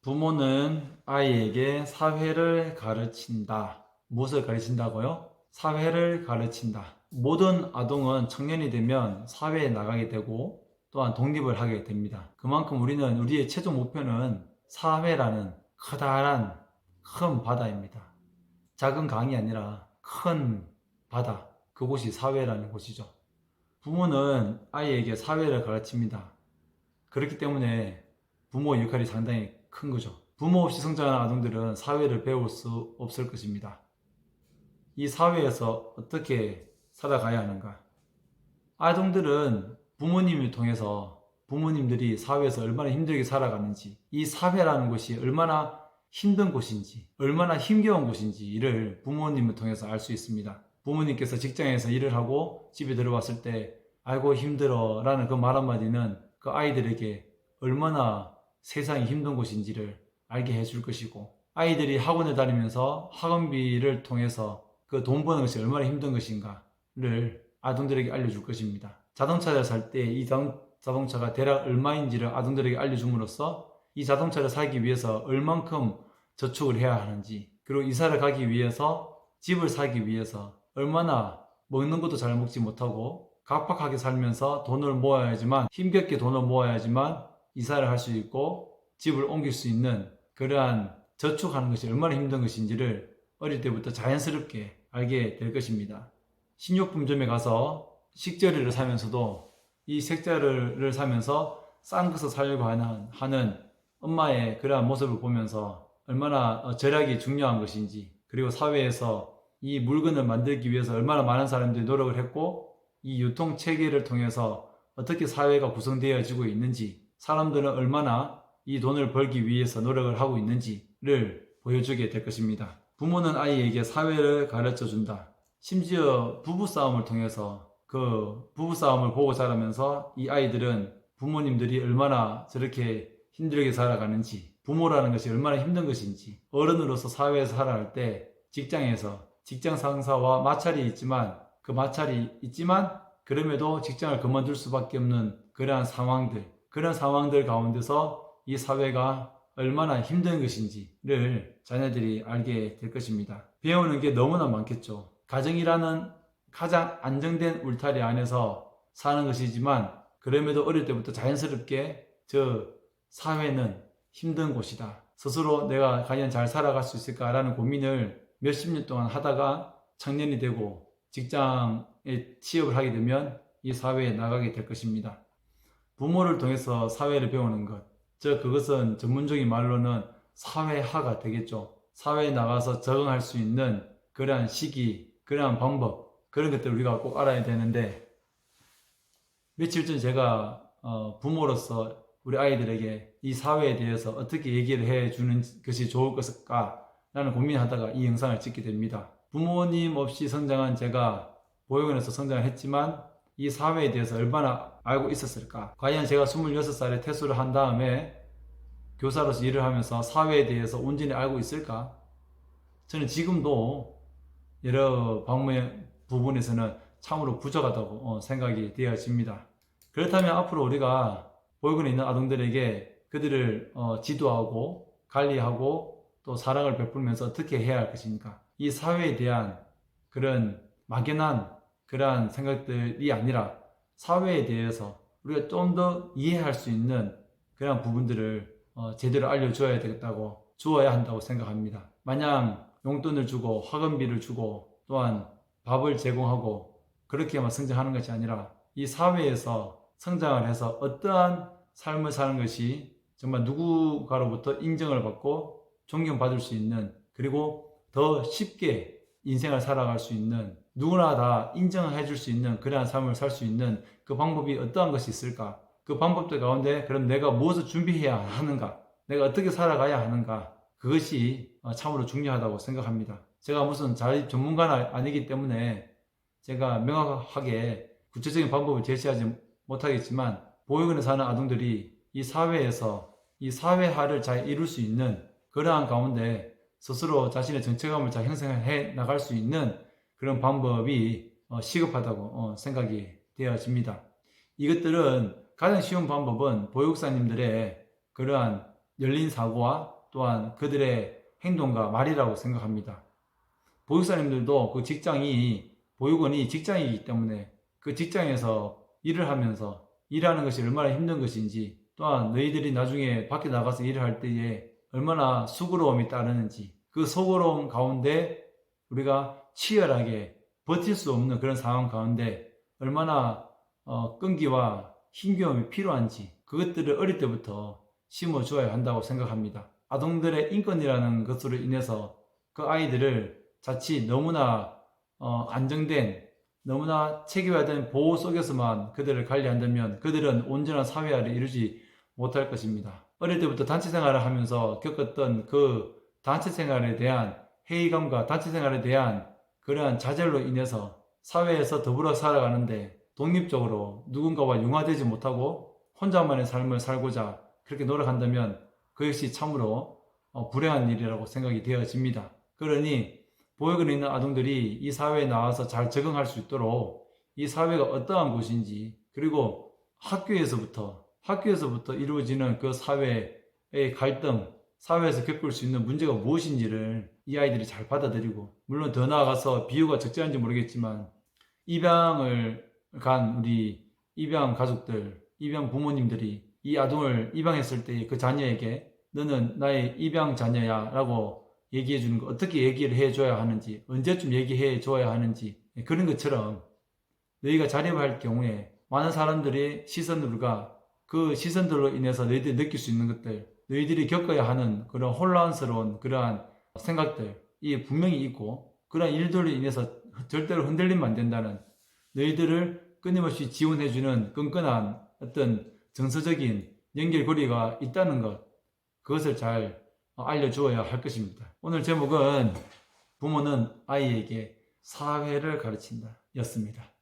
부모는 아이에게 사회를 가르친다. 무엇을 가르친다고요? 사회를 가르친다. 모든 아동은 청년이 되면 사회에 나가게 되고 또한 독립을 하게 됩니다. 그만큼 우리는 우리의 최종 목표는 사회라는 커다란 큰 바다입니다. 작은 강이 아니라 큰 바다, 그곳이 사회라는 곳이죠. 부모는 아이에게 사회를 가르칩니다. 그렇기 때문에 부모 역할이 상당히 큰 거죠. 부모 없이 성장하는 아동들은 사회를 배울 수 없을 것입니다. 이 사회에서 어떻게 살아가야 하는가? 아동들은 부모님을 통해서 부모님들이 사회에서 얼마나 힘들게 살아가는지, 이 사회라는 곳이 얼마나 힘든 곳인지, 얼마나 힘겨운 곳인지를 부모님을 통해서 알 수 있습니다. 부모님께서 직장에서 일을 하고 집에 들어왔을 때 아이고 힘들어 라는 그 말 한마디는 그 아이들에게 얼마나 세상이 힘든 곳인지를 알게 해줄 것이고, 아이들이 학원을 다니면서 학원비를 통해서 그 돈 버는 것이 얼마나 힘든 것인가를 아동들에게 알려줄 것입니다. 자동차를 살 때 이 자동차가 대략 얼마인지를 아동들에게 알려줌으로써 이 자동차를 사기 위해서 얼만큼 저축을 해야 하는지, 그리고 이사를 가기 위해서, 집을 사기 위해서 얼마나 먹는 것도 잘 먹지 못하고 각박하게 살면서 돈을 모아야지만, 힘겹게 돈을 모아야지만 이사를 할 수 있고 집을 옮길 수 있는 그러한 저축하는 것이 얼마나 힘든 것인지를 어릴 때부터 자연스럽게 알게 될 것입니다. 식료품점에 가서 식재료를 사면서도 이 식재료를 사면서 싼 것을 사려고 하는 엄마의 그러한 모습을 보면서 얼마나 절약이 중요한 것인지, 그리고 사회에서 이 물건을 만들기 위해서 얼마나 많은 사람들이 노력을 했고 이 유통 체계를 통해서 어떻게 사회가 구성되어지고 있는지, 사람들은 얼마나 이 돈을 벌기 위해서 노력을 하고 있는지를 보여주게 될 것입니다. 부모는 아이에게 사회를 가르쳐 준다. 심지어 부부싸움을 통해서 그 부부싸움을 보고 자라면서 이 아이들은 부모님들이 얼마나 저렇게 힘들게 살아가는지, 부모라는 것이 얼마나 힘든 것인지, 어른으로서 사회에서 살아갈 때 직장에서 직장 상사와 마찰이 있지만, 그 마찰이 있지만 그럼에도 직장을 그만둘 수밖에 없는 그러한 상황들 가운데서 이 사회가 얼마나 힘든 것인지를 자녀들이 알게 될 것입니다. 배우는 게 너무나 많겠죠. 가정이라는 가장 안정된 울타리 안에서 사는 것이지만, 그럼에도 어릴 때부터 자연스럽게 저 사회는 힘든 곳이다, 스스로 내가 과연 잘 살아갈 수 있을까라는 고민을 몇십 년 동안 하다가 청년이 되고 직장에 취업을 하게 되면 이 사회에 나가게 될 것입니다. 부모를 통해서 사회를 배우는 것, 그것은 전문적인 말로는 사회화가 되겠죠. 사회에 나가서 적응할 수 있는 그러한 시기, 그러한 방법, 그런 것들을 우리가 꼭 알아야 되는데, 며칠 전 제가 부모로서 우리 아이들에게 이 사회에 대해서 어떻게 얘기를 해주는 것이 좋을 것일까 라는 고민하다가 이 영상을 찍게 됩니다. 부모님 없이 성장한 제가 보육원에서 성장을 했지만 이 사회에 대해서 얼마나 알고 있었을까? 과연 제가 26살에 퇴소를 한 다음에 교사로서 일을 하면서 사회에 대해서 온전히 알고 있을까? 저는 지금도 여러 부분에서는 참으로 부족하다고 생각이 되어집니다. 그렇다면 앞으로 우리가 보육원에 있는 아동들에게 그들을 지도하고 관리하고 또 사랑을 베풀면서 어떻게 해야 할 것입니까? 이 사회에 대한 그런 막연한 그러한 생각들이 아니라 사회에 대해서 우리가 좀 더 이해할 수 있는 그런 부분들을 제대로 알려줘야 되겠다고, 주어야 한다고 생각합니다. 마냥 용돈을 주고 학원비를 주고 또한 밥을 제공하고 그렇게만 성장하는 것이 아니라 이 사회에서 성장을 해서 어떠한 삶을 사는 것이 정말 누구가로부터 인정을 받고 존경받을 수 있는, 그리고 더 쉽게 인생을 살아갈 수 있는, 누구나 다 인정해 줄 수 있는 그러한 삶을 살 수 있는 그 방법이 어떠한 것이 있을까? 그 방법들 가운데 그럼 내가 무엇을 준비해야 하는가? 내가 어떻게 살아가야 하는가? 그것이 참으로 중요하다고 생각합니다. 제가 무슨 자립 전문가는 아니기 때문에 제가 명확하게 구체적인 방법을 제시하지 못하겠지만, 보육원에 사는 아동들이 이 사회에서 이 사회화를 잘 이룰 수 있는 그러한 가운데 스스로 자신의 정체감을 잘 형성해 나갈 수 있는 그런 방법이 시급하다고 생각이 되어집니다. 이것들은 가장 쉬운 방법은 보육사님들의 그러한 열린 사고와 또한 그들의 행동과 말이라고 생각합니다. 보육사님들도 그 보육원이 직장이기 때문에 그 직장에서 일을 하면서 일하는 것이 얼마나 힘든 것인지, 또한 너희들이 나중에 밖에 나가서 일을 할 때에 얼마나 수고로움이 따르는지, 그 수고로움 가운데 우리가 치열하게 버틸 수 없는 그런 상황 가운데 얼마나 끈기와 힘겨움이 필요한지, 그것들을 어릴 때부터 심어주어야 한다고 생각합니다. 아동들의 인권이라는 것으로 인해서 그 아이들을 자칫 너무나 안정된, 너무나 체계화된 보호 속에서만 그들을 관리한다면 그들은 온전한 사회화를 이루지 못할 것입니다. 어릴 때부터 단체 생활을 하면서 겪었던 그 단체 생활에 대한 회의감과 단체 생활에 대한 그러한 좌절로 인해서 사회에서 더불어 살아가는데 독립적으로 누군가와 융화되지 못하고 혼자만의 삶을 살고자 그렇게 노력한다면 그것이 참으로 불행한 일이라고 생각이 되어집니다. 그러니 보육원에 있는 아동들이 이 사회에 나와서 잘 적응할 수 있도록 이 사회가 어떠한 곳인지, 그리고 학교에서부터 이루어지는 그 사회의 갈등, 사회에서 겪을 수 있는 문제가 무엇인지를 이 아이들이 잘 받아들이고, 물론 더 나아가서 비유가 적절한지 모르겠지만 입양을 간 우리 입양 가족들, 입양 부모님들이 이 아동을 입양했을 때 그 자녀에게 너는 나의 입양 자녀야 라고 얘기해 주는 거, 어떻게 얘기를 해줘야 하는지, 언제쯤 얘기해 줘야 하는지, 그런 것처럼 너희가 자립할 경우에 많은 사람들의 시선들과 그 시선들로 인해서 너희들이 느낄 수 있는 것들, 너희들이 겪어야 하는 그런 혼란스러운 그러한 생각들이 분명히 있고, 그러한 일들로 인해서 절대로 흔들리면 안 된다는, 너희들을 끊임없이 지원해주는 끈끈한 어떤 정서적인 연결고리가 있다는 것, 그것을 잘 알려주어야 할 것입니다. 오늘 제목은 부모는 아이에게 사회를 가르친다 였습니다.